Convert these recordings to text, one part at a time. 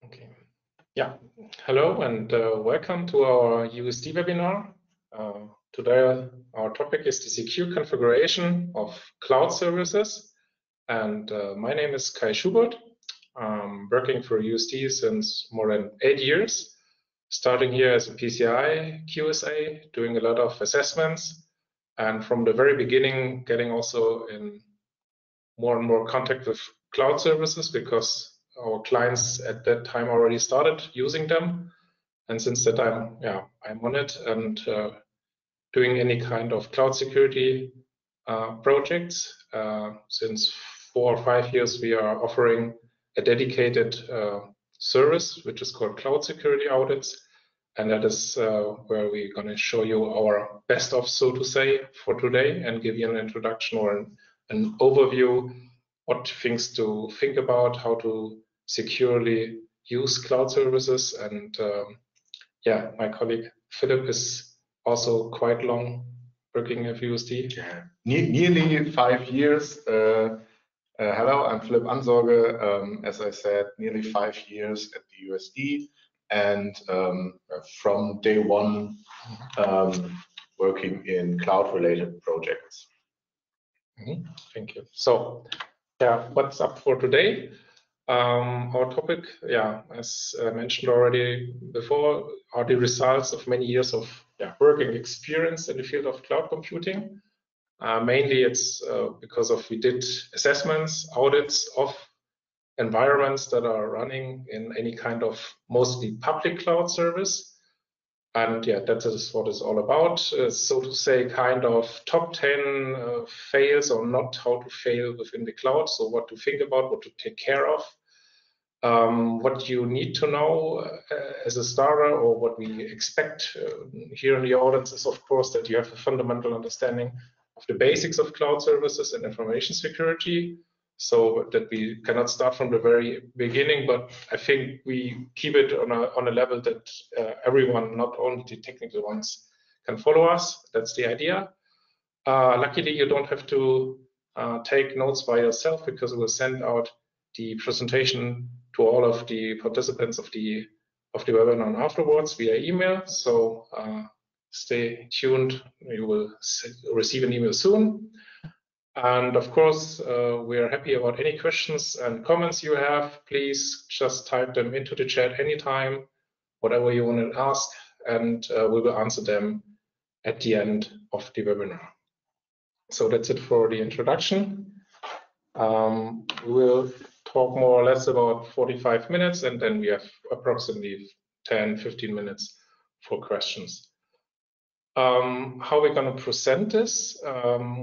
Okay. Yeah. Hello and welcome to our USD webinar. Today our topic is the secure configuration of cloud services. And my name is Kai Schubert. I'm working for USD since more than 8 years, starting here as a PCI QSA, doing a lot of assessments, and from the very beginning getting also in more and more contact with cloud services because our clients at that time already started using them. And since that time, I'm on it and doing any kind of cloud security projects. Since 4 or 5 years, we are offering a dedicated service, which is called Cloud Security Audits. And that is where we're going to show you our best of, so to say, for today and give you an introduction or an overview, what things to think about, how to securely use cloud services. And my colleague Philip is also quite long working at USD. Yeah. Nearly 5 years. Hello, I'm Philip Ansorge. As I said, nearly 5 years at the USD, and from day one working in cloud-related projects. Thank you. So, what's up for today? Our topic, as mentioned already before, are the results of many years of working experience in the field of cloud computing. Mainly it's because we did assessments, audits of environments that are running in any kind of mostly public cloud service. And that is what it's all about. So to say, kind of top 10 fails or not how to fail within the cloud. So what to think about, what to take care of, what you need to know as a starter, or what we expect here in the audience is, of course, that you have a fundamental understanding of the basics of cloud services and information security. So that we cannot start from the very beginning, but I think we keep it on a level that everyone, not only the technical ones, can follow us. That's the idea. Luckily, you don't have to take notes by yourself because we'll send out the presentation to all of the participants of the webinar afterwards via email. So stay tuned. You will receive an email soon. And of course, we are happy about any questions and comments you have. Please just type them into the chat anytime, whatever you want to ask, and we will answer them at the end of the webinar. So that's it for the introduction. We will talk more or less about 45 minutes, and then we have approximately 10-15 minutes for questions. How we're going to present this?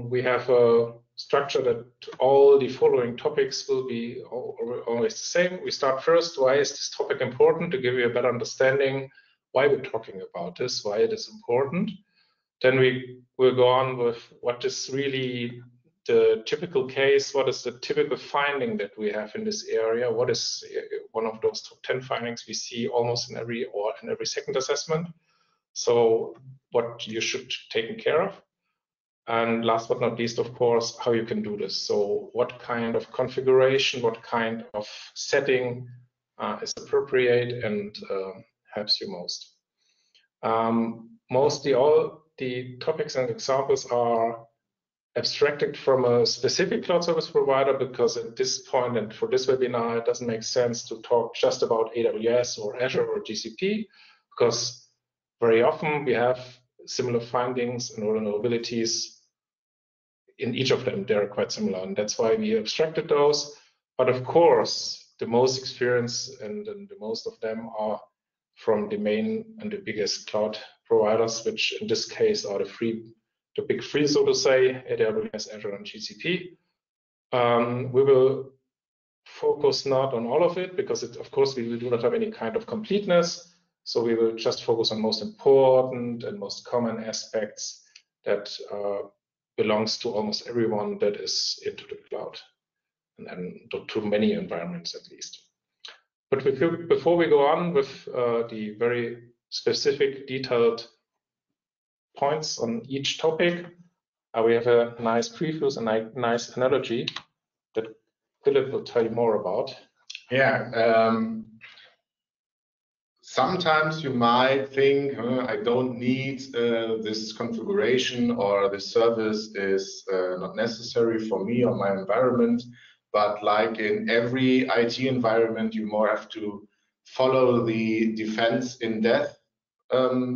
We have a structure that all the following topics will be always the same. We start first, why is this topic important, to give you a better understanding why we're talking about this, why it is important. Then we will go on with what is really the typical case, what is the typical finding that we have in this area, what is one of those top 10 findings we see almost in every second assessment. So what you should take care of. And last but not least, of course, how you can do this. So what kind of configuration, what kind of setting is appropriate and helps you most. Mostly all the topics and examples are abstracted from a specific cloud service provider, because at this point and for this webinar, it doesn't make sense to talk just about AWS or Azure or GCP, because very often we have similar findings and vulnerabilities in each of them. They're quite similar, and that's why we abstracted those. But of course, the most experience and the most of them are from the main and the biggest cloud providers, which in this case are the big three, so to say, AWS, Azure, and GCP. We will focus not on all of it, because of course we do not have any kind of completeness. So we will just focus on most important and most common aspects that belongs to almost everyone that is into the cloud, and to many environments at least. But before we go on with the very specific detailed points on each topic, we have a nice preview and a nice analogy that Philip will tell you more about. Yeah. sometimes you might think, I don't need this configuration, or this service is not necessary for me or my environment. But like in every IT environment, you more have to follow the defense in depth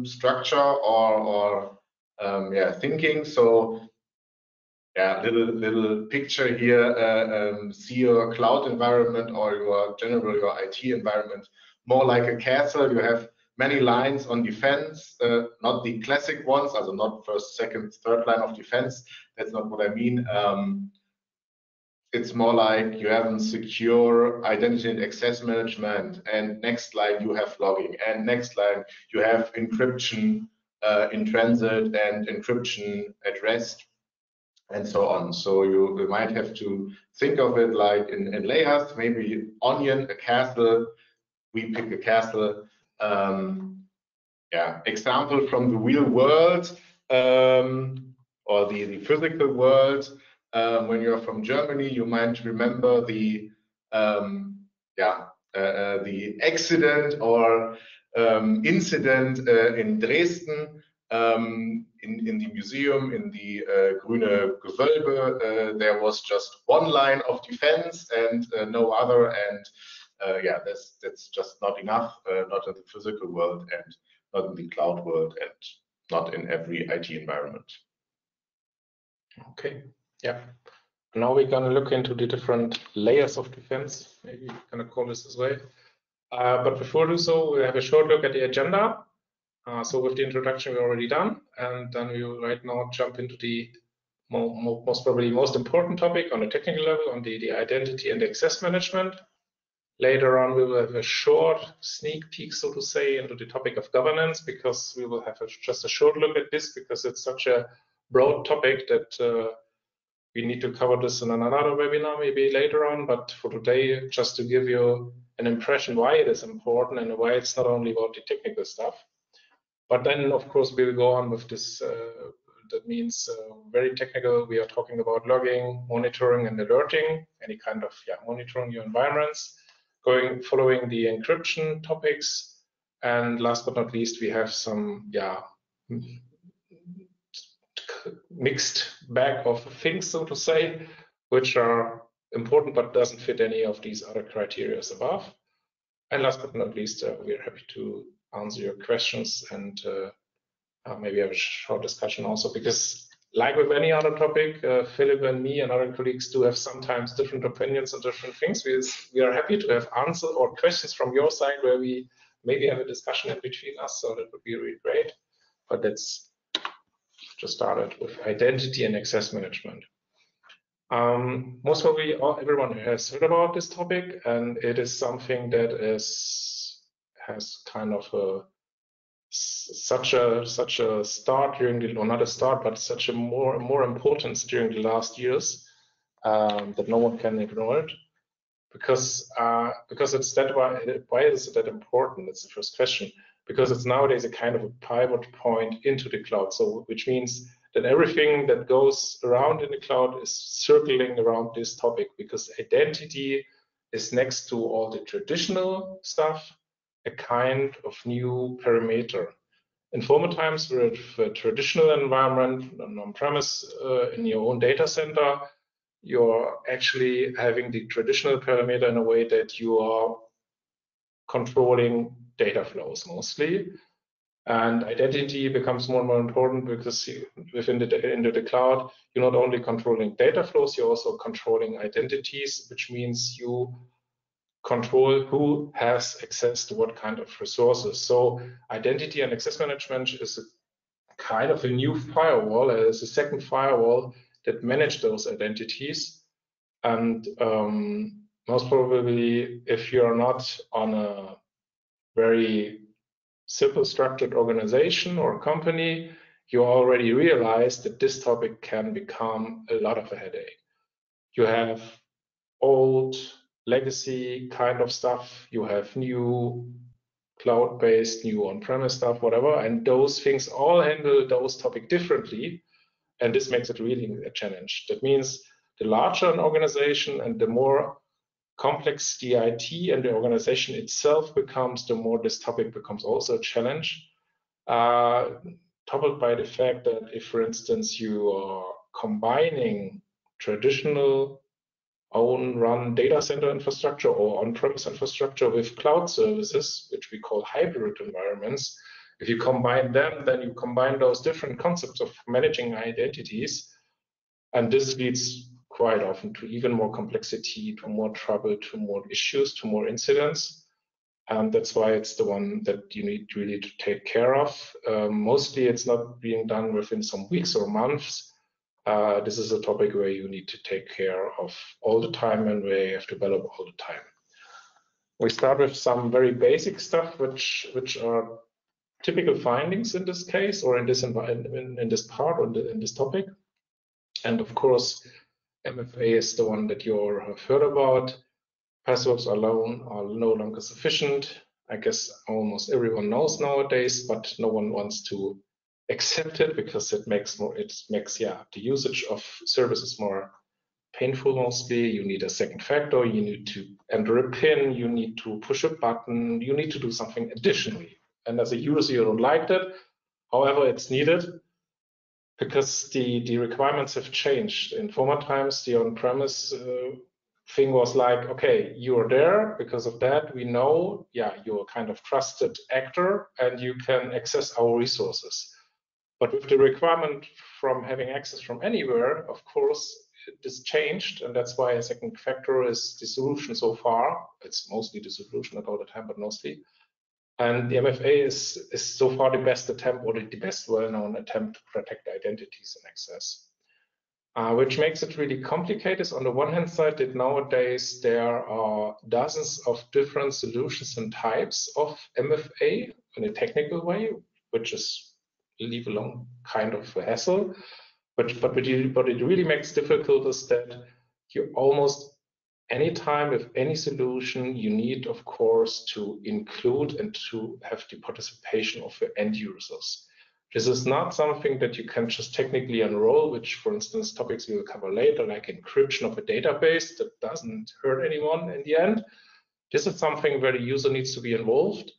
structure or thinking. So yeah, little picture here. See your cloud environment or your IT environment more like a castle. You have many lines on defense, not the classic ones, also not first, second, third line of defense. That's not what I mean. It's more like you have a secure identity and access management, and next line you have logging, and next line you have encryption in transit and encryption at rest, and so on. So you might have to think of it like in layers, maybe onion, a castle. We pick a castle. Example from the real world or the physical world. When you're from Germany, you might remember the accident or incident in Dresden. In the museum, in the Grüne Gewölbe, there was just one line of defense and no other, and that's just not enough, not in the physical world and not in the cloud world and not in every IT environment. Okay, yeah. Now we're going to look into the different layers of defense, maybe we're going to call this way. But before we do so, we have a short look at the agenda. So with the introduction, we're already done, and then we will right now jump into the most probably most important topic on a technical level, on the identity and access management. Later on, we will have a short sneak peek, so to say, into the topic of governance, because we will have just a short look at this, because it's such a broad topic that we need to cover this in another webinar maybe later on. But for today, just to give you an impression why it is important and why it's not only about the technical stuff. But then, of course, we will go on with this. That means very technical. We are talking about logging, monitoring, and alerting, any kind of monitoring your environments, following the encryption topics. And last but not least, we have some mixed bag of things, so to say, which are important but doesn't fit any of these other criteria above. And last but not least, we are happy to answer your questions and maybe have a short discussion also, because like with any other topic, Philip and me and other colleagues do have sometimes different opinions on different things. We are happy to have answers or questions from your side where we maybe have a discussion in between us, so that would be really great. But let's just start it with identity and access management. Most probably everyone has heard about this topic, and it is something that has kind of such a start during the, or not a start, but such a more importance during the last years that no one can ignore it, because it's that why is it that important? That's the first question. Because it's nowadays a kind of a pivot point into the cloud. So which means that everything that goes around in the cloud is circling around this topic, because identity is next to all the traditional stuff a kind of new parameter. In former times, with a traditional environment, on-premise, in your own data center, you're actually having the traditional parameter in a way that you are controlling data flows mostly. And identity becomes more and more important, because within into the cloud, you're not only controlling data flows, you're also controlling identities, which means you control who has access to what kind of resources. So identity and access management is a kind of a new firewall, as a second firewall that manages those identities. And most probably, if you're not on a very simple structured organization or company, you already realize that this topic can become a lot of a headache. You have old legacy kind of stuff, you have new cloud-based, new on-premise stuff, whatever, and those things all handle those topics differently, and this makes it really a challenge. That means the larger an organization and the more complex the IT and the organization itself becomes, the more this topic becomes also a challenge. Toppled by the fact that if, for instance, you are combining traditional own-run data center infrastructure or on-premise infrastructure with cloud services, which we call hybrid environments, if you combine them, then you combine those different concepts of managing identities, and this leads quite often to even more complexity, to more trouble, to more issues, to more incidents. And that's why it's the one that you need really to take care of. Mostly it's not being done within some weeks or months. This is a topic where you need to take care of all the time and where you have to develop all the time. We start with some very basic stuff, which are typical findings in this case, or in this part, or in this topic. And of course, MFA is the one that you have heard about. Passwords alone are no longer sufficient. I guess almost everyone knows nowadays, but no one wants to accept it because it makes the usage of services more painful mostly. You need a second factor, you need to enter a PIN, you need to push a button, you need to do something additionally. And as a user, you don't like that. However, it's needed because the requirements have changed. In former times, the on-premise thing was like, okay, you're there. Because of that, we know, yeah, you're a kind of trusted actor and you can access our resources. But with the requirement from having access from anywhere, of course, this changed. And that's why a second factor is the solution so far. It's mostly the solution, not all the time, but mostly. And the MFA is so far the best attempt, or the best well-known attempt to protect identities and access. Which makes it really complicated is on the one hand side that nowadays there are dozens of different solutions and types of MFA in a technical way, which is leave alone kind of a hassle. But it really makes difficult is that you almost anytime with any solution, you need, of course, to include and to have the participation of the end users. This is not something that you can just technically enroll, which, for instance, topics we will cover later, like encryption of a database that doesn't hurt anyone in the end. This is something where the user needs to be involved.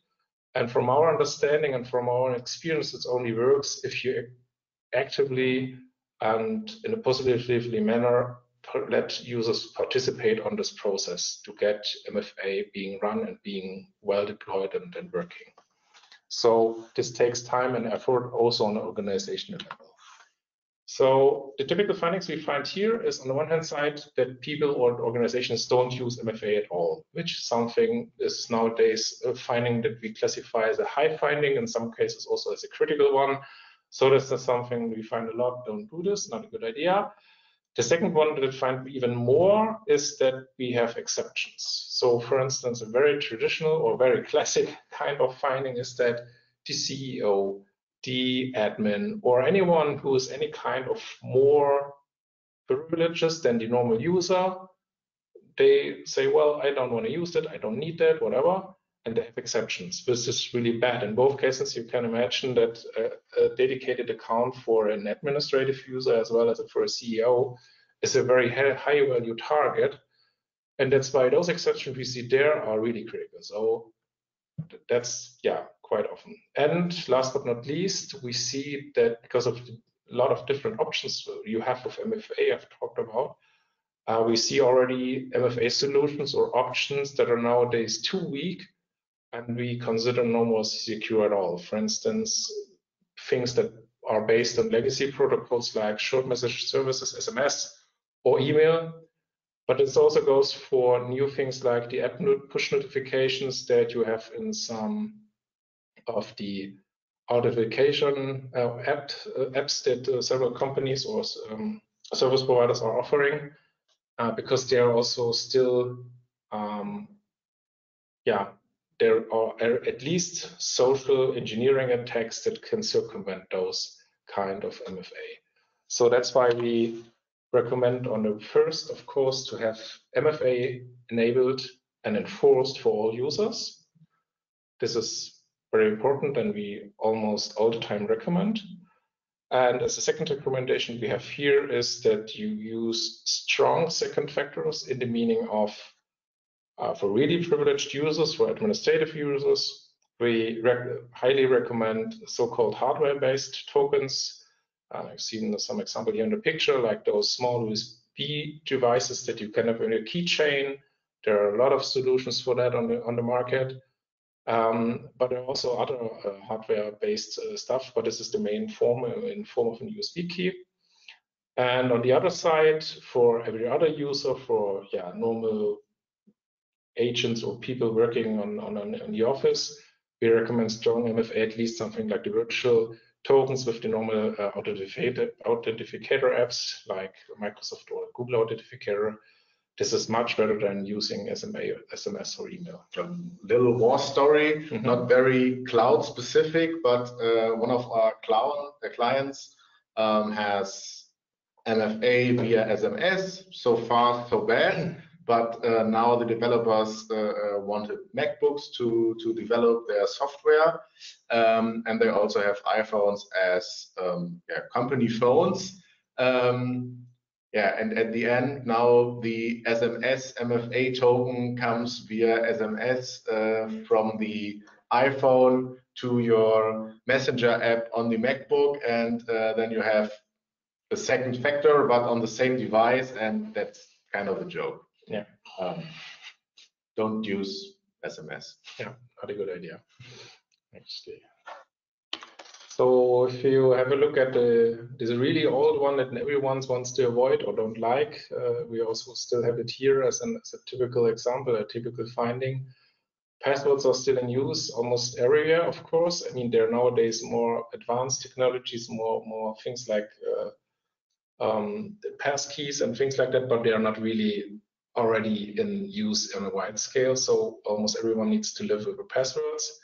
And from our understanding and from our experience, it only works if you actively and in a positively manner let users participate on this process to get MFA being run and being well deployed and working. So this takes time and effort also on the organizational level. So the typical findings we find here is on the one hand side that people or organizations don't use MFA at all, which something is nowadays a finding that we classify as a high finding, in some cases also as a critical one. So this is something we find a lot, don't do this, not a good idea. The second one that I find even more is that we have exceptions. So for instance, a very traditional or very classic kind of finding is that the CEO, the admin, or anyone who is any kind of more privileges than the normal user, they say, well, I don't want to use that, I don't need that, whatever, and they have exceptions. This is really bad. In both cases, you can imagine that a dedicated account for an administrative user as well as for a CEO is a very high value target. And that's why those exceptions we see there are really critical. So that's, yeah, quite often. And last but not least, we see that because of a lot of different options you have with MFA I've talked about, we see already MFA solutions or options that are nowadays too weak and we consider no more secure at all. For instance, things that are based on legacy protocols like short message services, SMS, or email. But it also goes for new things like the app push notifications that you have in some of the authentication apps that several companies or service providers are offering, because they are also still, there are at least social engineering attacks that can circumvent those kind of MFA. So that's why we recommend on the first, of course, to have MFA enabled and enforced for all users. This is very important and we almost all the time recommend. And as a second recommendation we have here is that you use strong second factors in the meaning of For really privileged users, for administrative users, we highly recommend so-called hardware-based tokens. I've seen some example here in the picture, like those small USB devices that you can have in your keychain. There are a lot of solutions for that on the market. But there are also other hardware-based stuff, but this is the main form in form of an USB key. And on the other side, for every other user, for normal agents or people working on the office, we recommend strong MFA, at least something like the virtual tokens with the normal authenticator apps like Microsoft or Google Authenticator. This is much better than using SMS or email. A little war story, not very cloud specific, but one of our clients has MFA via SMS. So far, so bad. But now the developers wanted MacBooks to develop their software, and they also have iPhones as company phones. And at the end, now the SMS MFA token comes via SMS from the iPhone to your Messenger app on the MacBook, and then you have a second factor, but on the same device, and that's kind of a joke. Yeah. Don't use SMS. Yeah, not a good idea. Actually. So if you have a look at this really old one that everyone wants to avoid or don't like, we also still have it here as a typical example, a typical finding. Passwords are still in use almost everywhere, of course. I mean, there are nowadays more advanced technologies, more things like passkeys and things like that, but they are not really already in use on a wide scale. So almost everyone needs to live with passwords.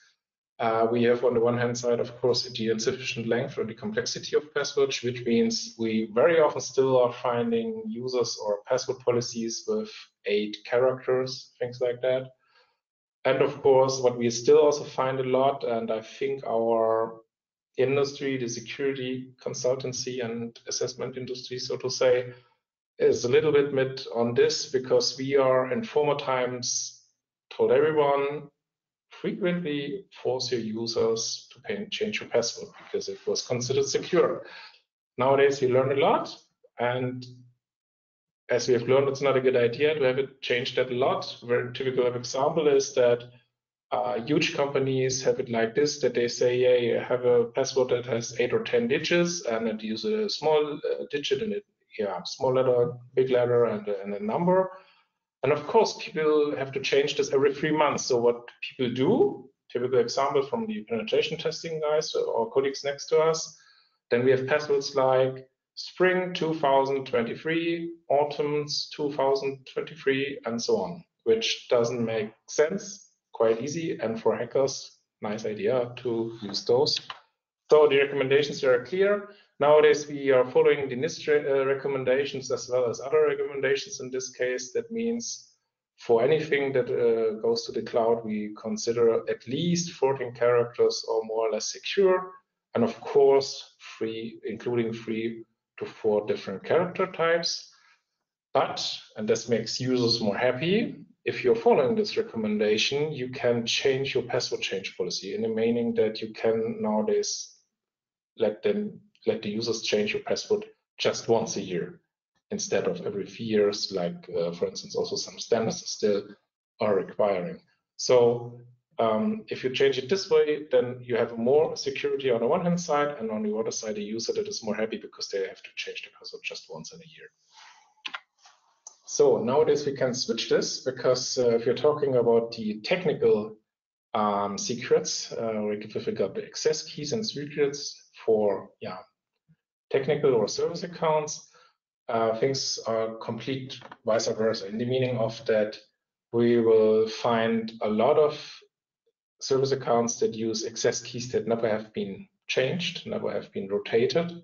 We have on the one hand side, of course, the insufficient length or the complexity of passwords, which means we very often still are finding users or password policies with 8 characters, things like that. And of course, what we still also find a lot, and I think our industry, the security consultancy and assessment industry, so to say, is a little bit mid on this, because we are in former times told everyone, frequently force your users to change your password because it was considered secure. Nowadays, we learn a lot, and as we have learned, it's not a good idea to have it changed that a lot. A very typical example is that huge companies have it like this, that they say, yeah, you have a password that has 8 or 10 digits, and it uses a small digit in it, small letter, big letter, and a number. And of course, people have to change this every 3 months. So what people do, typical example from the penetration testing guys or colleagues next to us, then we have passwords like spring 2023, autumn 2023, and so on, which doesn't make sense, quite easy. And for hackers, nice idea to use those. So the recommendations are clear. Nowadays, we are following the NIST recommendations as well as other recommendations in this case. That means for anything that goes to the cloud, we consider at least 14 characters or more or less secure. And of course, including 3 to 4 different character types. But, and this makes users more happy, if you're following this recommendation, you can change your password change policy, in the meaning that you can nowadays let the users change your password just once a year instead of every 3 years, like for instance, also some standards still are requiring. So if you change it this way, then you have more security on the one hand side, and on the other side, the user that is more happy because they have to change the password just once in a year. So nowadays we can switch this, because if you're talking about the technical secrets with regard to access keys and secrets for technical or service accounts, things are complete vice versa, in the meaning of that we will find a lot of service accounts that use access keys that never have been changed, never have been rotated,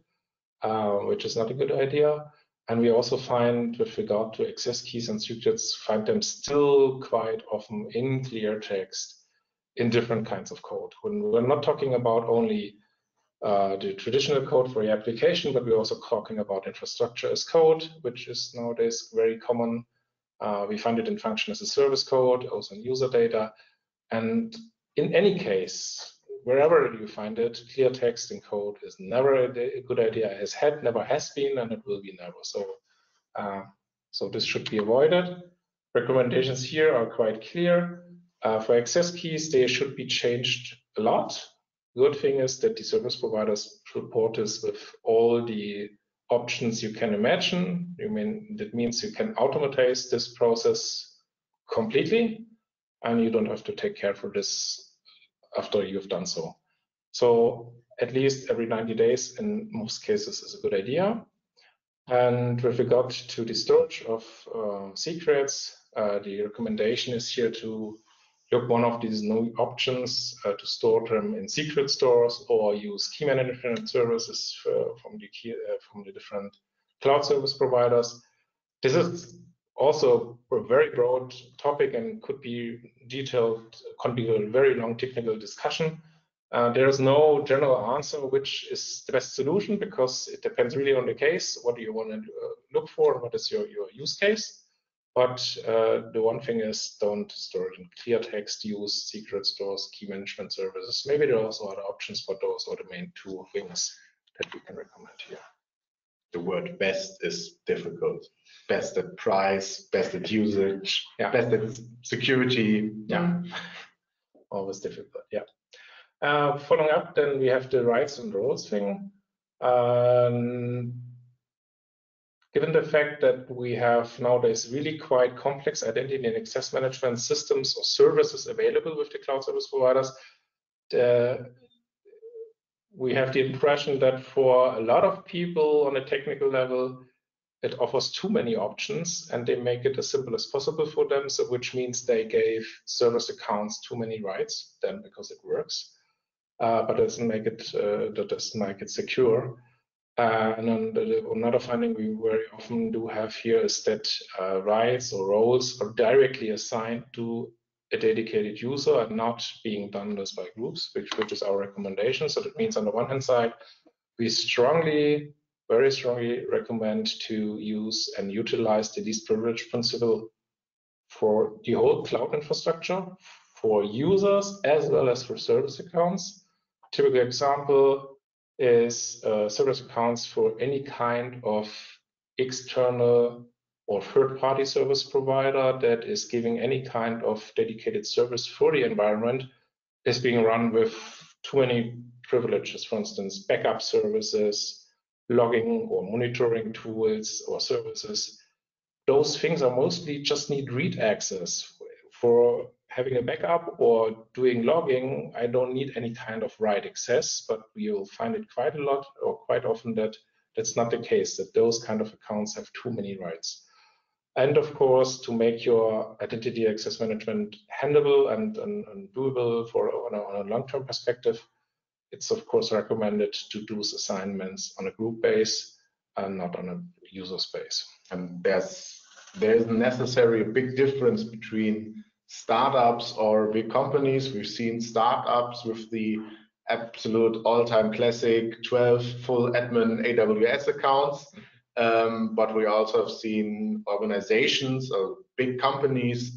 which is not a good idea. And we also find, with regard to access keys and secrets, find them still quite often in clear text in different kinds of code. When we're not talking about only the traditional code for the application, but we're also talking about infrastructure as code, which is nowadays very common. We find it in function as a service code, also in user data. And in any case, wherever you find it, clear text in code is never a good idea, never has been, and it will be never. So this should be avoided. Recommendations here are quite clear. For access keys, they should be changed a lot. Good thing is that the service providers support this with all the options you can imagine. That means you can automatize this process completely, and you don't have to take care for this after you've done so. So at least every 90 days in most cases is a good idea. And with regard to the storage of secrets, the recommendation is here to look one of these new options to store them in secret stores or use key management services from the different cloud service providers. This is also a very broad topic and could be a very long technical discussion. There is no general answer which is the best solution, because it depends really on the case. What do you want to look for? What is your use case? But the one thing is, don't store it in clear text, use secret stores, key management services. Maybe there are also other options, but those are the main two things that we can recommend here. The word best is difficult. Best at price, best at usage, best at security. Yeah, always difficult, yeah. Following up, then we have the rights and roles thing. Given the fact that we have nowadays really quite complex identity and access management systems or services available with the cloud service providers, we have the impression that for a lot of people on a technical level, it offers too many options, and they make it as simple as possible for them. So, which means they gave service accounts too many rights, then because it works. But that doesn't make it secure. And then another finding we very often do have here is that rights or roles are directly assigned to a dedicated user and not being done this by groups, which is our recommendation. So that means on the one hand side, we very strongly recommend to use and utilize the least privilege principle for the whole cloud infrastructure, for users as well as for service accounts. Typical example is service accounts for any kind of external or third-party service provider that is giving any kind of dedicated service for the environment is being run with too many privileges. For instance, backup services, logging or monitoring tools or services. Those things are mostly just need read access. For having a backup or doing logging, I don't need any kind of write access, but you'll find it quite a lot or quite often that that's not the case, that those kind of accounts have too many rights. And of course, to make your identity access management handleable and doable on a long-term perspective, it's of course recommended to do assignments on a group base and not on a user space. And there's necessarily a big difference between startups or big companies. We've seen startups with the absolute all-time classic 12 full admin AWS accounts, but we also have seen organizations or big companies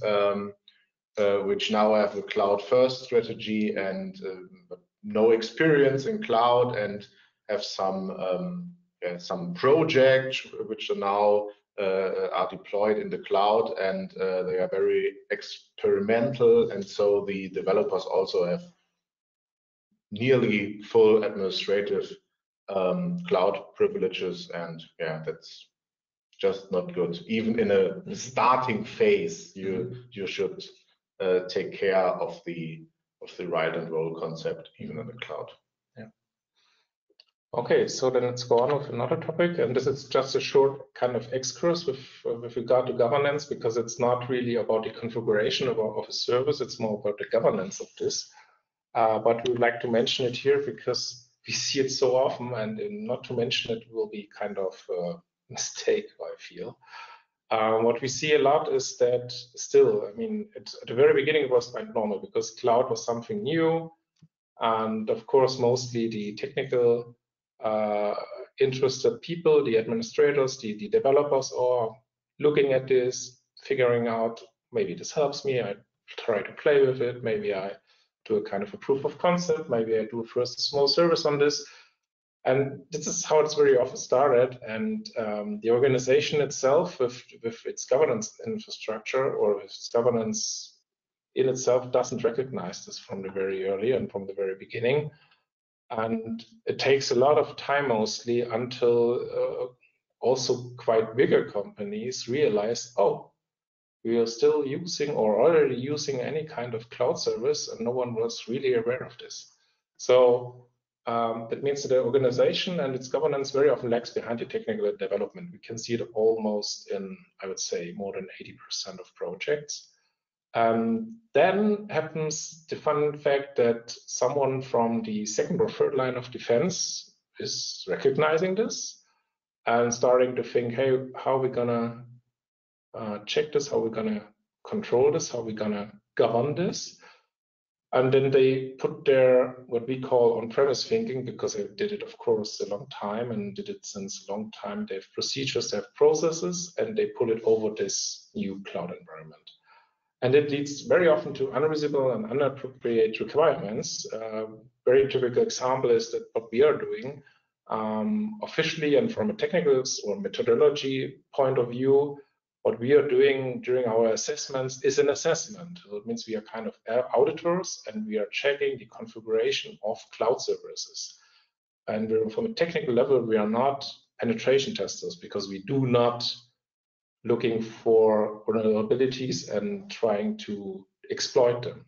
which now have a cloud-first strategy and no experience in cloud and have some projects which are now are deployed in the cloud, and they are very experimental, and so the developers also have nearly full administrative cloud privileges, and that's just not good. Even in a starting phase, you should take care of the right and role concept even in the cloud. Okay, so then let's go on with another topic, and this is just a short kind of excursus with regard to governance, because it's not really about the configuration of a service, it's more about the governance of this. But we would like to mention it here because we see it so often, and not to mention it will be kind of a mistake, I feel. What we see a lot is that still, I mean, at the very beginning it was quite normal because cloud was something new, and of course mostly the technical interested people, the administrators, the developers are looking at this, figuring out, maybe this helps me, I try to play with it, maybe I do a kind of a proof of concept, maybe I do a first small service on this. And this is how it's very often started. And the organization itself, with its governance infrastructure or with its governance in itself, doesn't recognize this from the very early and from the very beginning. And it takes a lot of time mostly until also quite bigger companies realize, oh, we are still using or already using any kind of cloud service, and no one was really aware of this. So that means that the organization and its governance very often lags behind the technical development. We can see it almost in, I would say, more than 80% of projects. Then happens the fun fact that someone from the second or third line of defense is recognizing this and starting to think, hey, how are we gonna check this, how we're going to control this, how we're going to govern this. And then they put their, what we call on-premise thinking, because they did it, of course, a long time and did it since a long time. They have procedures, they have processes, and they pull it over this new cloud environment. And it leads very often to unreasonable and inappropriate requirements. Very typical example is that what we are doing officially and from a technical or methodology point of view, what we are doing during our assessments is an assessment. So it means we are kind of auditors and we are checking the configuration of cloud services. And from a technical level, we are not penetration testers because we do not looking for vulnerabilities and trying to exploit them.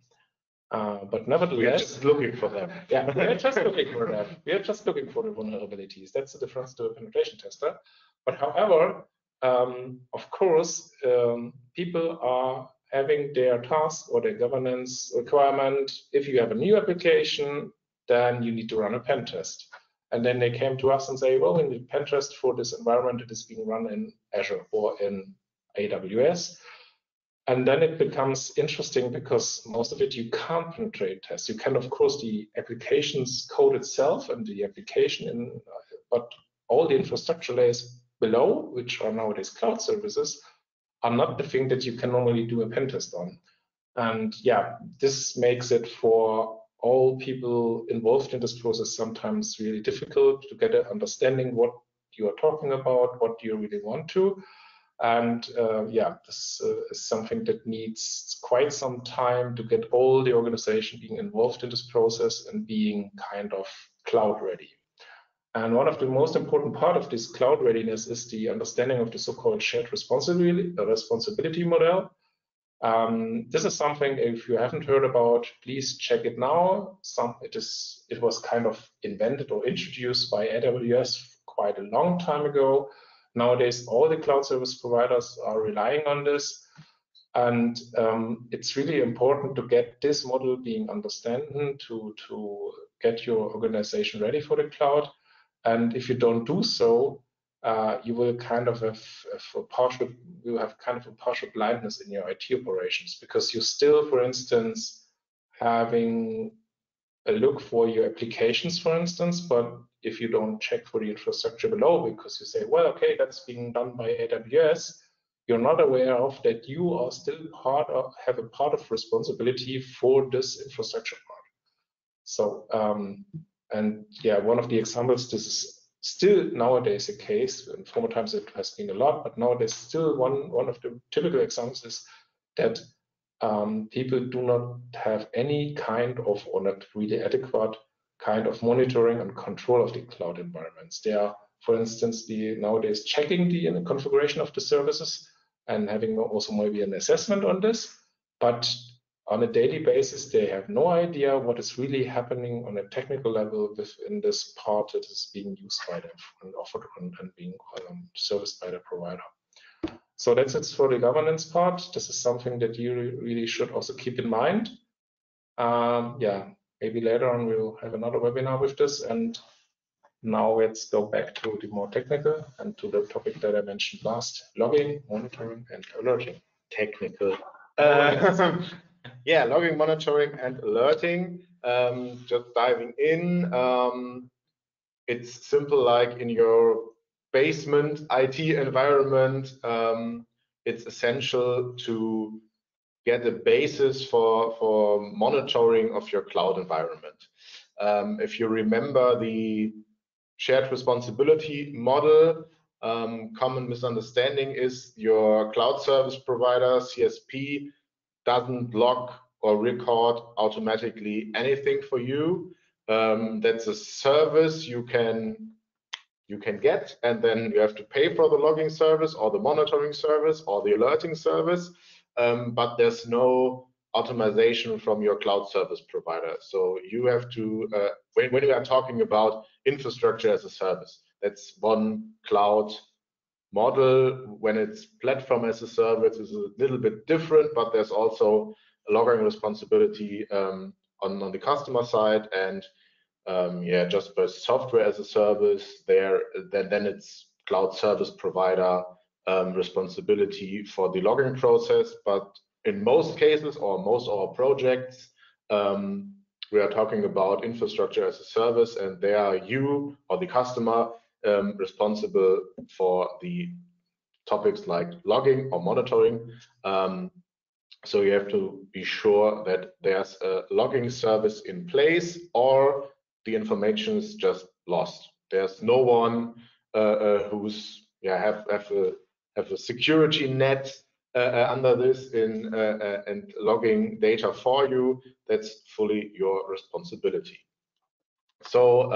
But nevertheless, we are just looking for them. Yeah, we are just looking for them. We are just looking for the vulnerabilities. That's the difference to a penetration tester. But however, of course, people are having their task or their governance requirement. If you have a new application, then you need to run a pen test. And then they came to us and say, well, we need a pen test for this environment that is being run in Azure or in AWS. And then it becomes interesting because most of it you can't penetrate test. You can, of course, the application's code itself and the application, but all the infrastructure layers below, which are nowadays cloud services, are not the thing that you can normally do a pen test on. And yeah, this makes it for all people involved in this process sometimes really difficult to get an understanding what you are talking about, what you really want to. And yeah, this is something that needs quite some time to get all the organization being involved in this process and being kind of cloud ready. And one of the most important part of this cloud readiness is the understanding of the so-called shared responsibility model. This is something, if you haven't heard about, please check it now. It was kind of invented or introduced by AWS quite a long time ago. Nowadays, all the cloud service providers are relying on this. And it's really important to get this model being understood to get your organization ready for the cloud. And if you don't do so, you will kind of have a partial blindness in your IT operations, because you're still, for instance, having a look for your applications, for instance, but if you don't check for the infrastructure below, because you say, well, okay, that's being done by AWS, you're not aware of that you are still have a part of responsibility for this infrastructure part. So, and yeah, one of the examples, this is still nowadays a case. In former times it has been a lot, but nowadays still one of the typical examples is that people do not have any kind of, or not really adequate kind of monitoring and control of the cloud environments. They are, for instance, nowadays checking the configuration of the services and having also maybe an assessment on this, but on a daily basis, they have no idea what is really happening on a technical level within this part that is being used by them and offered and being serviced by the provider. So that's it for the governance part. This is something that you really should also keep in mind. Yeah, maybe later on we'll have another webinar with this. And now let's go back to the more technical and to the topic that I mentioned last: logging, monitoring, and alerting. Technical. Yeah, logging, monitoring, and alerting. Just diving in. It's simple, like in your basement IT environment. it's essential to get a basis for monitoring of your cloud environment. If you remember the shared responsibility model, common misunderstanding is your cloud service provider, CSP, doesn't log or record automatically anything for you. That's a service you can get, and then you have to pay for the logging service or the monitoring service or the alerting service, but there's no automation from your cloud service provider. So you have to, when we are talking about infrastructure as a service, that's one cloud model. When it's platform as a service, is a little bit different, but there's also a logging responsibility on the customer side, and yeah, just for software as a service, then it's cloud service provider responsibility for the logging process. But in most cases, or most of our projects, we are talking about infrastructure as a service, and there are you or the customer responsible for the topics like logging or monitoring. So you have to be sure that there's a logging service in place, or the information is just lost. There's no one who's have a security net under this and logging data for you. That's fully your responsibility. So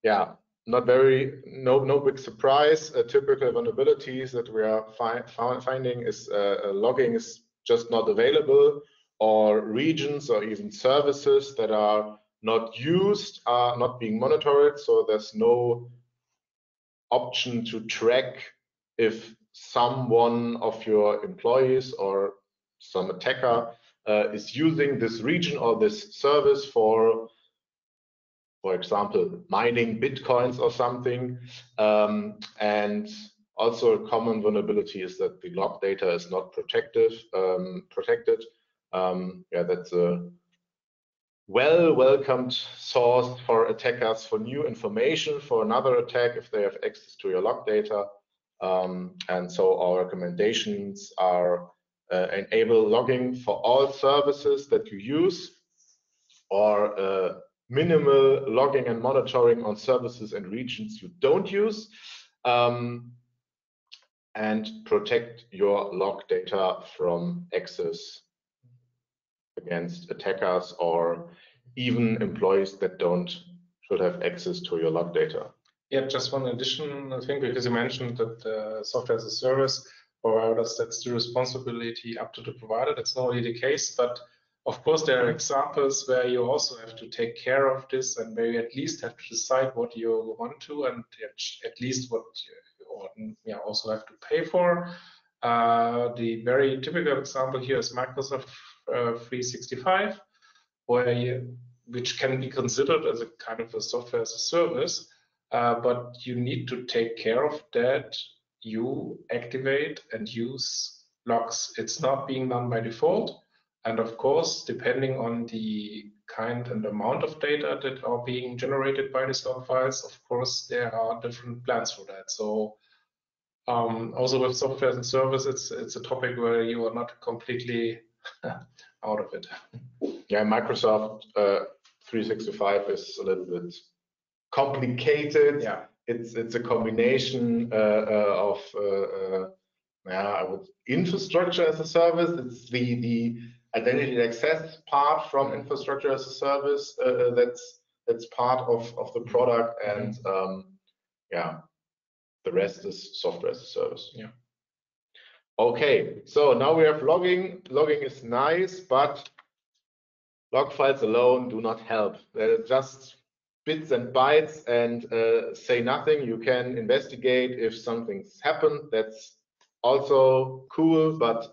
yeah, no big surprise. Typical vulnerabilities that we are finding is logging is just not available, or regions or even services that are not used are not being monitored. So there's no option to track if someone of your employees or some attacker is using this region or this service for example, mining bitcoins or something. And also a common vulnerability is that the log data is not protected. Yeah, that's a welcomed source for attackers for new information for another attack if they have access to your log data. And so our recommendations are enable logging for all services that you use, or minimal logging and monitoring on services and regions you don't use, and protect your log data from access against attackers or even employees that should have access to your log data. Yeah, just one additional thing, because you mentioned that software as a service providers, that's the responsibility up to the provider. That's not really the case, but of course there are examples where you also have to take care of this, and where you at least have to decide what you want to, and at least what you also have to pay for. The very typical example here is Microsoft 365, which can be considered as a kind of a software as a service, but you need to take care of that. You activate and use logs. It's not being done by default. And of course, depending on the kind and amount of data that are being generated by these log files, of course, there are different plans for that. So also with software as a service, it's a topic where you are not completely out of it. Yeah, Microsoft 365 is a little bit complicated. Yeah, it's a combination of infrastructure as a service. It's the identity and access part from infrastructure as a service that's part of the product, and yeah, the rest is software as a service. Yeah. Okay, so now we have logging. Logging is nice, but log files alone do not help. They're just bits and bytes and say nothing. You can investigate if something's happened. That's also cool, but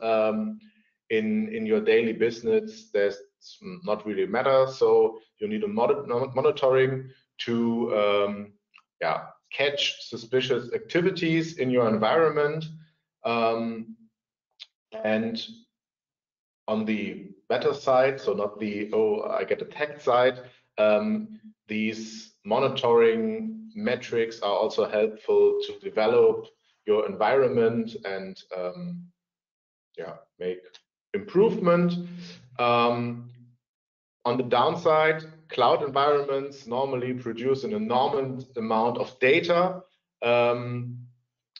in your daily business, that's not really matter. So you need a monitoring to catch suspicious activities in your environment. And on the better side, so not the I get attacked side, these monitoring metrics are also helpful to develop your environment and make improvement. On the downside, cloud environments normally produce an enormous amount of data in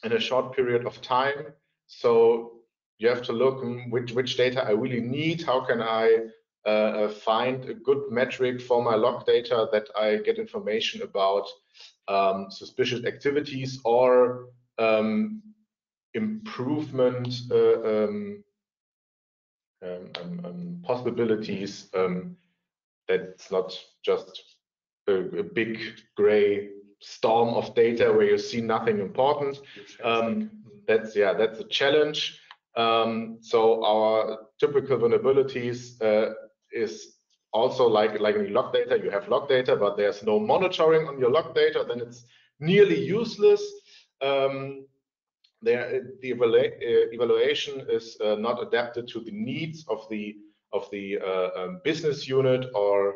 a short period of time. So you have to look which data I really need. How can I find a good metric for my log data that I get information about suspicious activities or improvement possibilities. That's not just a big gray storm of data where you see nothing important. That's a challenge. So our typical vulnerabilities is also like in log data. You have log data, but there's no monitoring on your log data. Then it's nearly useless. The evaluation is not adapted to the needs of the business unit or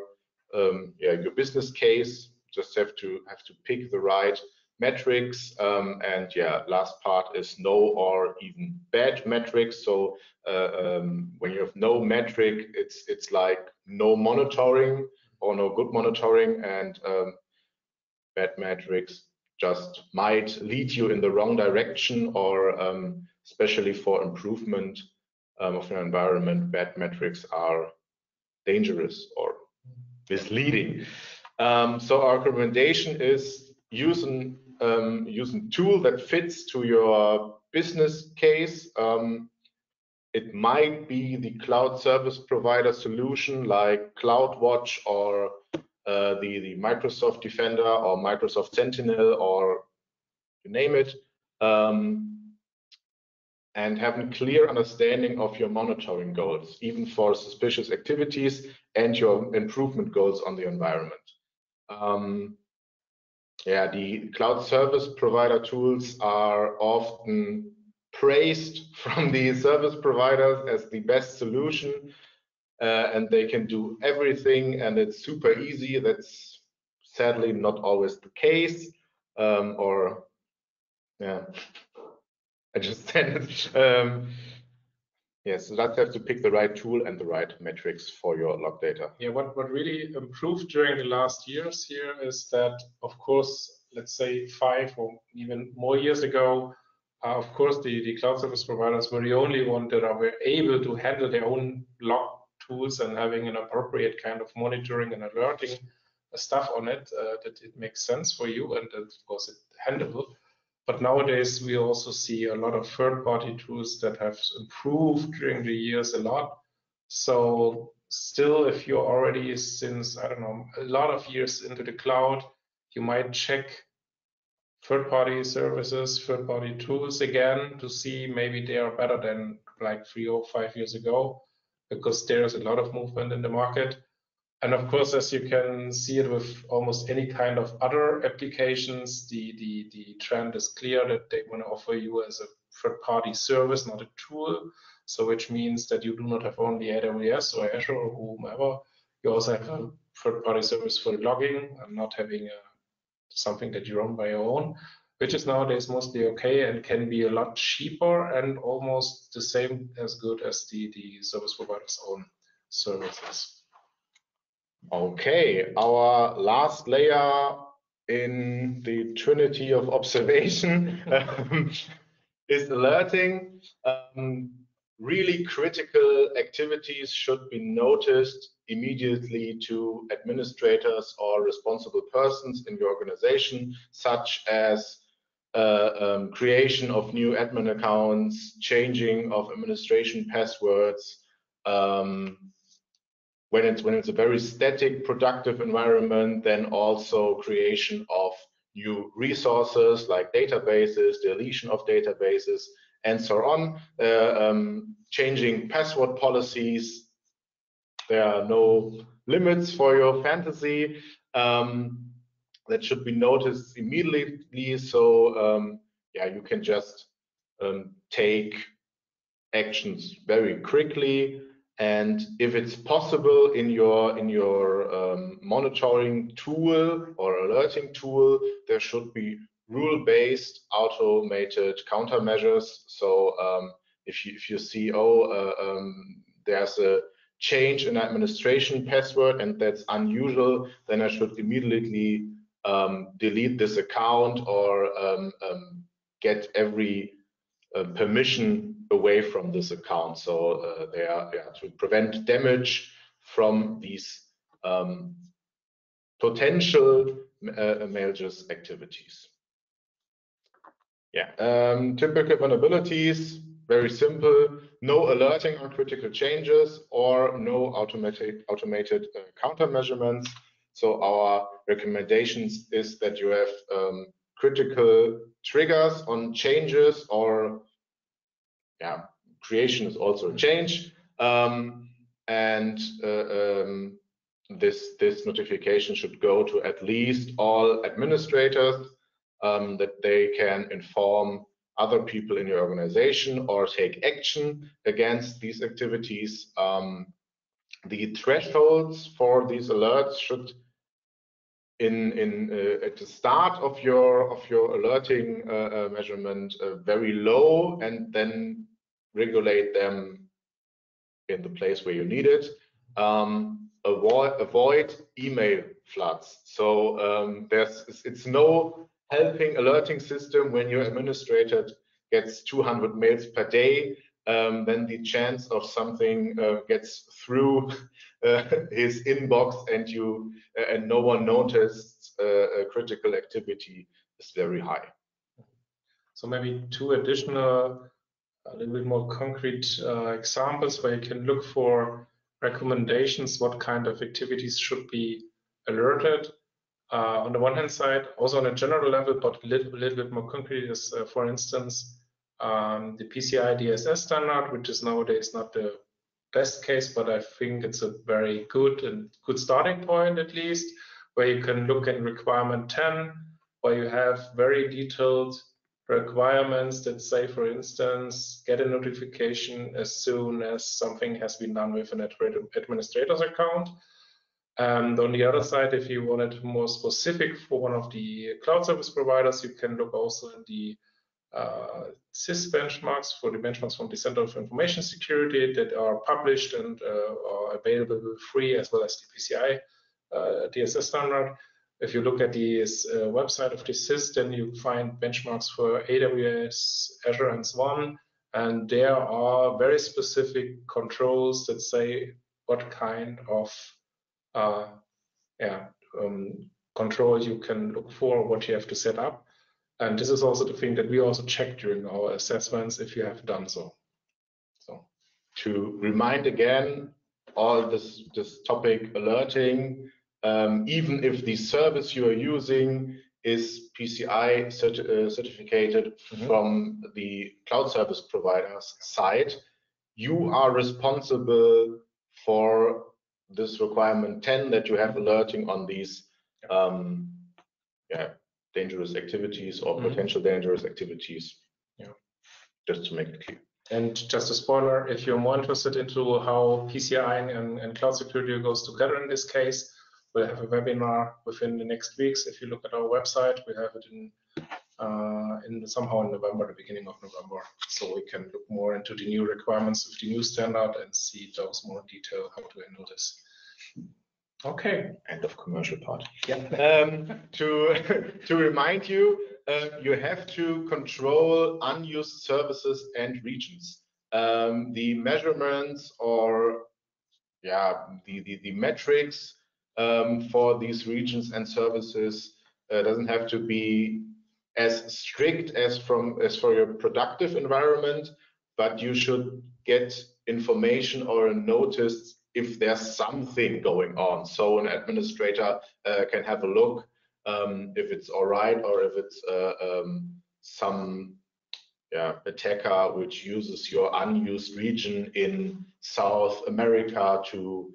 your business case. Just have to pick the right metrics, and last part is no or even bad metrics. So when you have no metric, it's like no monitoring or no good monitoring, and bad metrics just might lead you in the wrong direction, or especially for improvement of your environment, bad metrics are dangerous or misleading. So our recommendation is using tool that fits to your business case. It might be the cloud service provider solution like CloudWatch or the Microsoft Defender or Microsoft Sentinel, or you name it, and have a clear understanding of your monitoring goals, even for suspicious activities, and your improvement goals on the environment. The cloud service provider tools are often praised from the service providers as the best solution, and they can do everything and it's super easy. That's sadly not always the case. I just said it. Yes, so that's have to pick the right tool and the right metrics for your log data. Yeah, what really improved during the last years here is that, of course, let's say 5 or even more years ago, of course, the cloud service providers were the only one that were able to handle their own log tools and having an appropriate kind of monitoring and alerting stuff on it, that it makes sense for you, and of course it's handleable. But nowadays, we also see a lot of third-party tools that have improved during the years a lot. So still, if you're already since, I don't know, a lot of years into the cloud, you might check third-party services, third-party tools again to see maybe they are better than like 3 or 5 years ago, because there's a lot of movement in the market. And of course, as you can see it with almost any kind of other applications, the trend is clear that they want to offer you as a third-party service, not a tool. So which means that you do not have only AWS or Azure or whomever, you also have a third-party service for logging and not having something that you run by your own, which is nowadays mostly okay and can be a lot cheaper and almost the same as good as the service provider's own services. Okay, our last layer in the trinity of observation is alerting. Really critical activities should be noticed immediately to administrators or responsible persons in your organization, such as creation of new admin accounts, changing of administration passwords, when it's a very static, productive environment, then also creation of new resources like databases, deletion of databases, and so on. Changing password policies. There are no limits for your fantasy. That should be noticed immediately. So you can just take actions very quickly. And if it's possible in your monitoring tool or alerting tool, there should be rule-based automated countermeasures. So if you see, there's a change in administration password and that's unusual, then I should immediately delete this account or get every permission away from this account. So they are to prevent damage from these potential malicious activities. Typical vulnerabilities, very simple: no alerting on critical changes or no automated countermeasurements. So our recommendations is that you have critical triggers on changes, or creation is also a change, and this notification should go to at least all administrators, that they can inform other people in your organization or take action against these activities. The thresholds for these alerts should, at the start of your alerting measurement, very low, and then regulate them in the place where you need it. Avoid email floods. So it's no helping alerting system when your administrator gets 200 mails per day. Then the chance of something gets through his inbox and no one noticed a critical activity is very high. So maybe two additional, a little bit more concrete examples where you can look for recommendations, what kind of activities should be alerted. On the one hand side, also on a general level, but a little bit more concrete, is for instance, the PCI DSS standard, which is nowadays not the best case, but I think it's a very good starting point, at least, where you can look at requirement 10, where you have very detailed requirements that say, for instance, get a notification as soon as something has been done with an administrator's account. And on the other side, if you wanted more specific for one of the cloud service providers, you can look also in the CIS benchmarks, for the benchmarks from the Center for Information Security that are published and are available free, as well as the PCI DSS standard. If you look at the website of the CIS, then you find benchmarks for AWS, Azure, and so on. And there are very specific controls that say what kind of control you can look for, what you have to set up. And this is also the thing that we also check during our assessments if you have done so. So to remind again, all this topic alerting, even if the service you are using is PCI certificated from the cloud service provider's side, you are responsible for this requirement 10, that you have alerting on these dangerous activities or potential dangerous activities. Just to make it clear. And just a spoiler, if you're more interested into how PCI and cloud security goes together in this case, we'll have a webinar within the next weeks. If you look at our website, we have it somehow in November, the beginning of November. So we can look more into the new requirements of the new standard and see those more in detail, how to handle this. Okay, end of commercial part. Yeah. To remind you, you have to control unused services and regions. The measurements or the metrics for these regions and services doesn't have to be as strict as for your productive environment, but you should get information or a notice if there's something going on. So an administrator can have a look if it's all right, or if it's some attacker which uses your unused region in South America to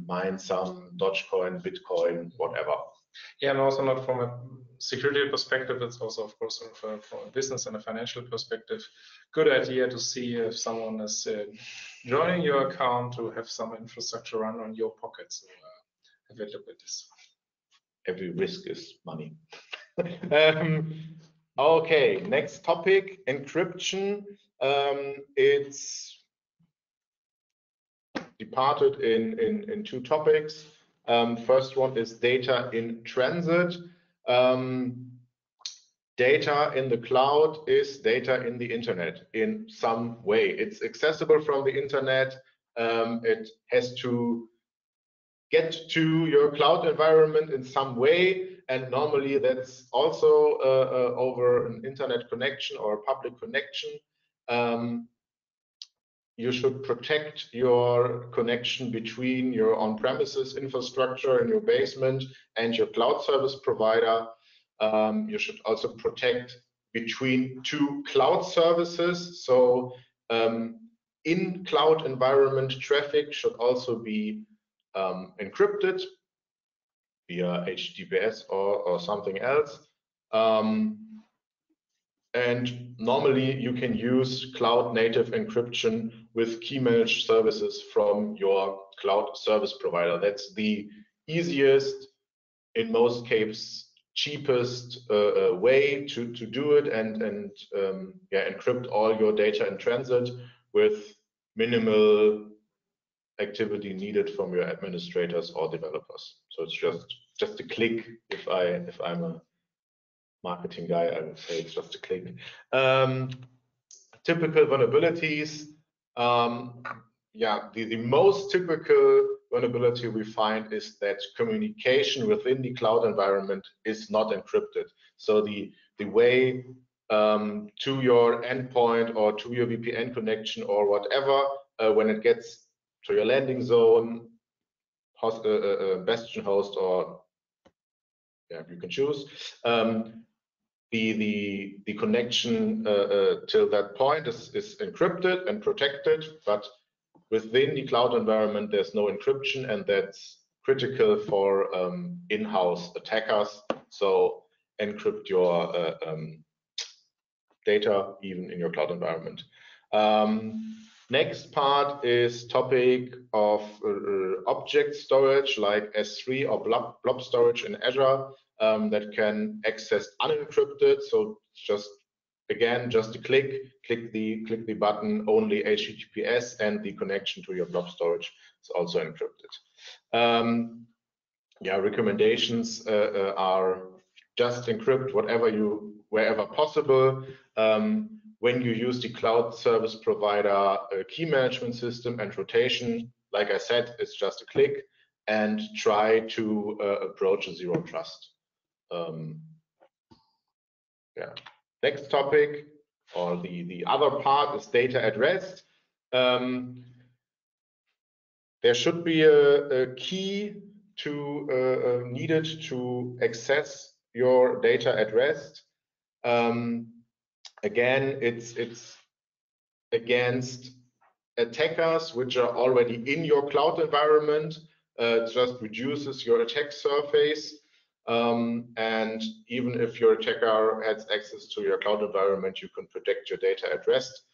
mine some Dogecoin, Bitcoin, whatever. Yeah, and also not from a security perspective, it's also, of course, from a business and a financial perspective, good idea to see if someone is joining your account to have some infrastructure run on your pocket. So have a look at this. Every risk is money. Okay, next topic, encryption. It's departed in two topics. First one is data in transit. Data in the cloud is data in the internet in some way. It's accessible from the internet. It has to get to your cloud environment in some way, and normally that's also over an internet connection or a public connection. You should protect your connection between your on-premises infrastructure in your basement and your cloud service provider. You should also protect between two cloud services. So in cloud environment, traffic should also be encrypted via HTTPS or something else. And normally you can use cloud native encryption with key managed services from your cloud service provider. That's the easiest, in most cases, cheapest way to do it, and yeah, encrypt all your data in transit with minimal activity needed from your administrators or developers. So it's just a click. If I'm a marketing guy, I would say it's just a click. Typical vulnerabilities. Yeah, the most typical vulnerability we find is that communication within the cloud environment is not encrypted. So the way to your endpoint or to your VPN connection or whatever, when it gets to your landing zone, host, bastion host, or yeah, you can choose. The connection till that point is encrypted and protected, but within the cloud environment, there's no encryption, and that's critical for in-house attackers. So encrypt your data even in your cloud environment. Next part is topic of object storage like S3 or blob storage in Azure that can access unencrypted. So just again, just a click the button, only HTTPS, and the connection to your blob storage is also encrypted. Yeah, recommendations are just encrypt wherever possible. When you use the cloud service provider key management system and rotation, like I said, it's just a click, and try to approach a zero trust. Yeah. Next topic, or the other part, is data at rest. There should be a key needed to access your data at rest. Again, it's against attackers which are already in your cloud environment. It just reduces your attack surface. And even if your attacker has access to your cloud environment, you can protect your data at rest.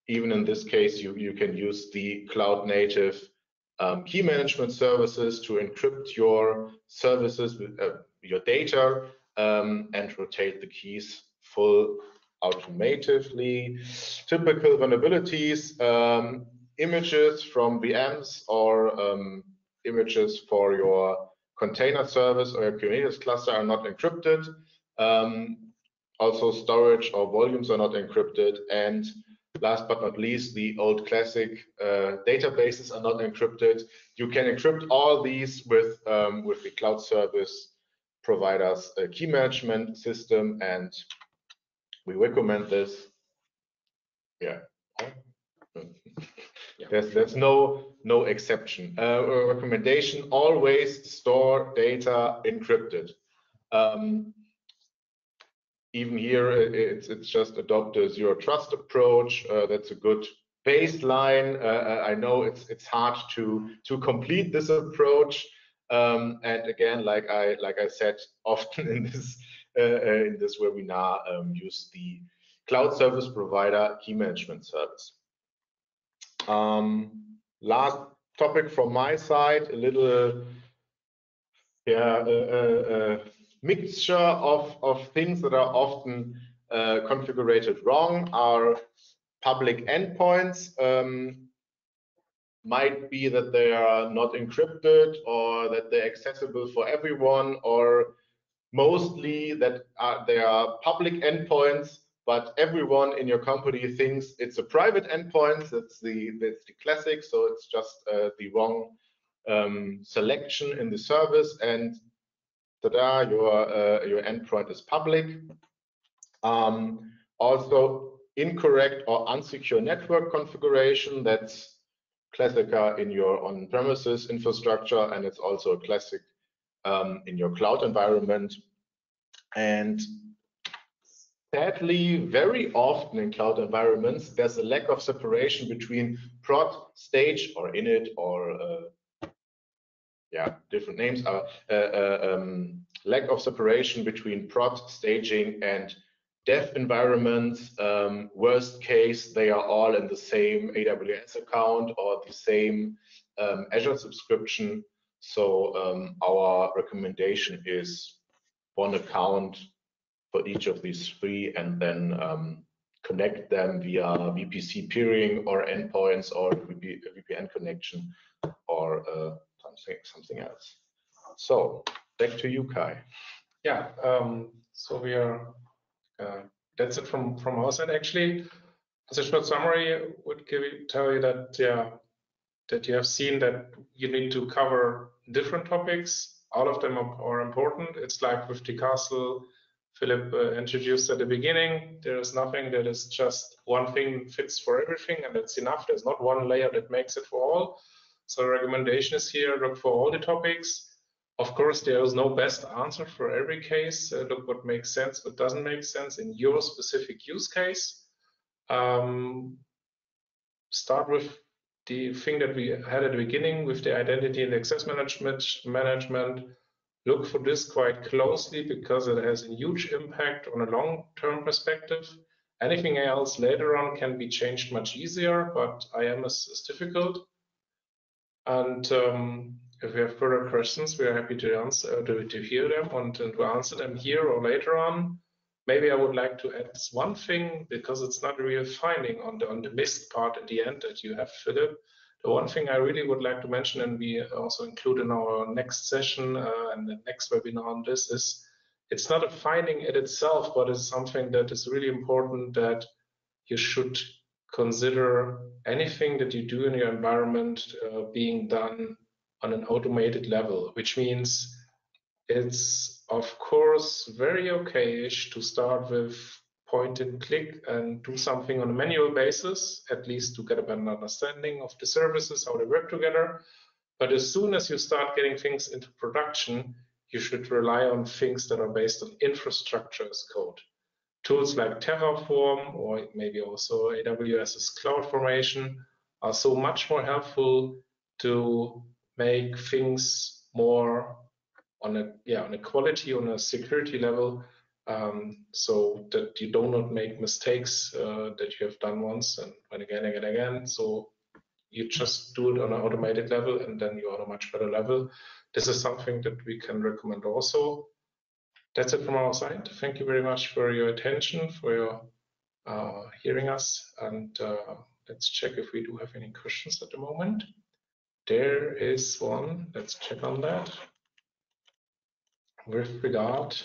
Even in this case, you can use the cloud native key management services to encrypt your services with your data and rotate the keys full automatically. Typical vulnerabilities, images from VMs or images for your container service or your Kubernetes cluster are not encrypted. Also storage or volumes are not encrypted. And last but not least, the old classic databases are not encrypted. You can encrypt all these with the cloud service provider's key management system, and we recommend this. Yeah. There's no exception. Recommendation: always store data encrypted. Even here, it's just adopt a zero trust approach. That's a good baseline. I know it's hard to complete this approach. And again, like I said, often in this webinar, use the cloud service provider key management service. Last topic from my side, a little mixture of things that are often configured wrong are public endpoints. Might be that they are not encrypted or that they're accessible for everyone, or mostly that they are public endpoints, but everyone in your company thinks it's a private endpoint. That's the classic. So it's just the wrong selection in the service, and tada, your endpoint is public. Also, incorrect or unsecure network configuration. That's classic in your on-premises infrastructure, and it's also a classic in your cloud environment. And sadly, very often in cloud environments, there's a lack of separation between prod, stage, or init, or different names are lack of separation between prod, staging, and dev environments. Worst case, they are all in the same AWS account or the same Azure subscription. So our recommendation is one account for each of these three, and then connect them via VPC peering or endpoints or VPN connection or something else. So back to you, Kai. Yeah, so we are, that's it from our side. Actually, as a short summary, would tell you that, that you have seen that you need to cover different topics. All of them are important. It's like with the castle Philip introduced at the beginning. There is nothing that is just one thing fits for everything, and that's enough. There's not one layer that makes it for all. So the recommendation is here, look for all the topics. Of course, there is no best answer for every case. Look what makes sense, what doesn't make sense in your specific use case. Start with the thing that we had at the beginning with the identity and access management. Look for this quite closely because it has a huge impact on a long-term perspective. Anything else later on can be changed much easier, but IAM is difficult. And if we have further questions, we are happy to answer, to hear them and to answer them here or later on. Maybe I would like to add one thing, because it's not a real finding on the missed part at the end that you have, Philip. The one thing I really would like to mention, and we also include in our next session and the next webinar on this, is it's not a finding in itself, but it's something that is really important, that you should consider anything that you do in your environment being done on an automated level, which means it's of course very okay-ish to start with point and click and do something on a manual basis, at least to get a better understanding of the services, how they work together. But as soon as you start getting things into production, you should rely on things that are based on infrastructure as code. Tools like Terraform or maybe also AWS's CloudFormation are so much more helpful to make things more on a quality, on a security level, so that you do not make mistakes that you have done once and again. So you just do it on an automated level, and then you're on a much better level. This is something that we can recommend also. That's it from our side. Thank you very much for your attention, for your hearing us, and let's check if we do have any questions at the moment. There is one. Let's check on that. With regard,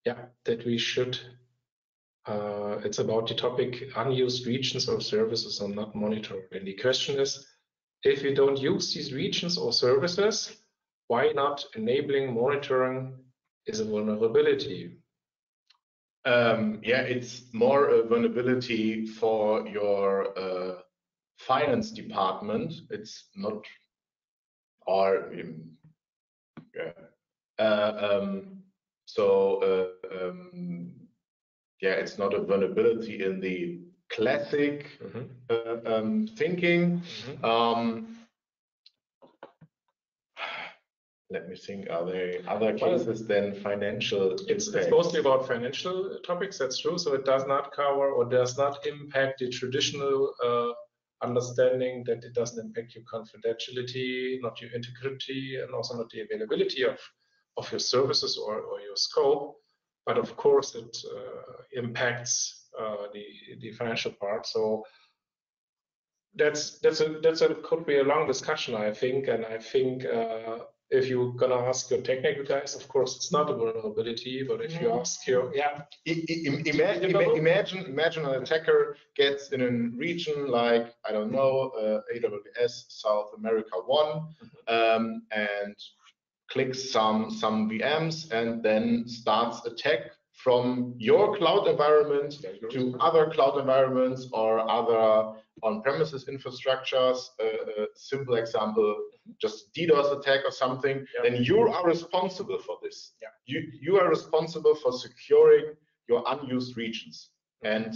that we should, it's about the topic unused regions or services are not monitored. And the question is, if you don't use these regions or services, why not enabling monitoring is a vulnerability? It's more a vulnerability for your finance department. It's not, or it's not a vulnerability in the classic thinking. Let me think, are there other cases than financial? It's mostly about financial topics, that's true. So it does not cover or does not impact the traditional understanding that it doesn't impact your confidentiality, not your integrity, and also not the availability of your services or your scope. but of course it impacts the financial part. So that's could be a long discussion, I think, and I think if you're gonna ask your technical guys, of course it's not a vulnerability, but if you ask your imagine an attacker gets in a region like, I don't know, AWS South America 1, and clicks some VMs and then starts attack from your cloud environment to other cloud environments or other on-premises infrastructures. Simple example, just DDoS attack or something. Then you are responsible for this. You are responsible for securing your unused regions. And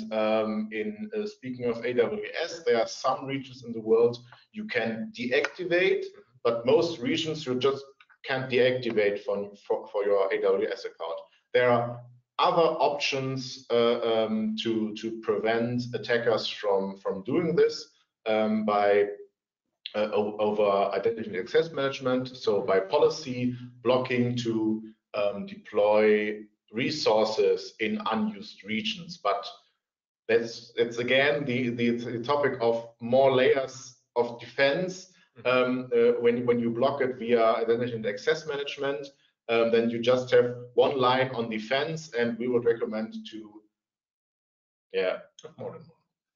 in speaking of AWS, there are some regions in the world you can deactivate, but most regions you just can't deactivate for your AWS account. There are other options to prevent attackers from doing this by over identity and access management. So by policy blocking to deploy resources in unused regions. But it's again the topic of more layers of defense. When you block it via identity and access management, then you just have one line on defense, and we would recommend to,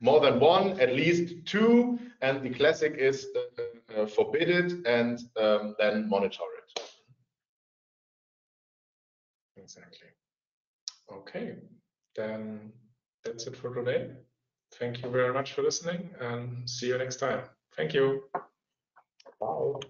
more than one, at least two, and the classic is forbid it and then monitor it. Exactly. Okay, then that's it for today. Thank you very much for listening, and see you next time. Thank you. Bye.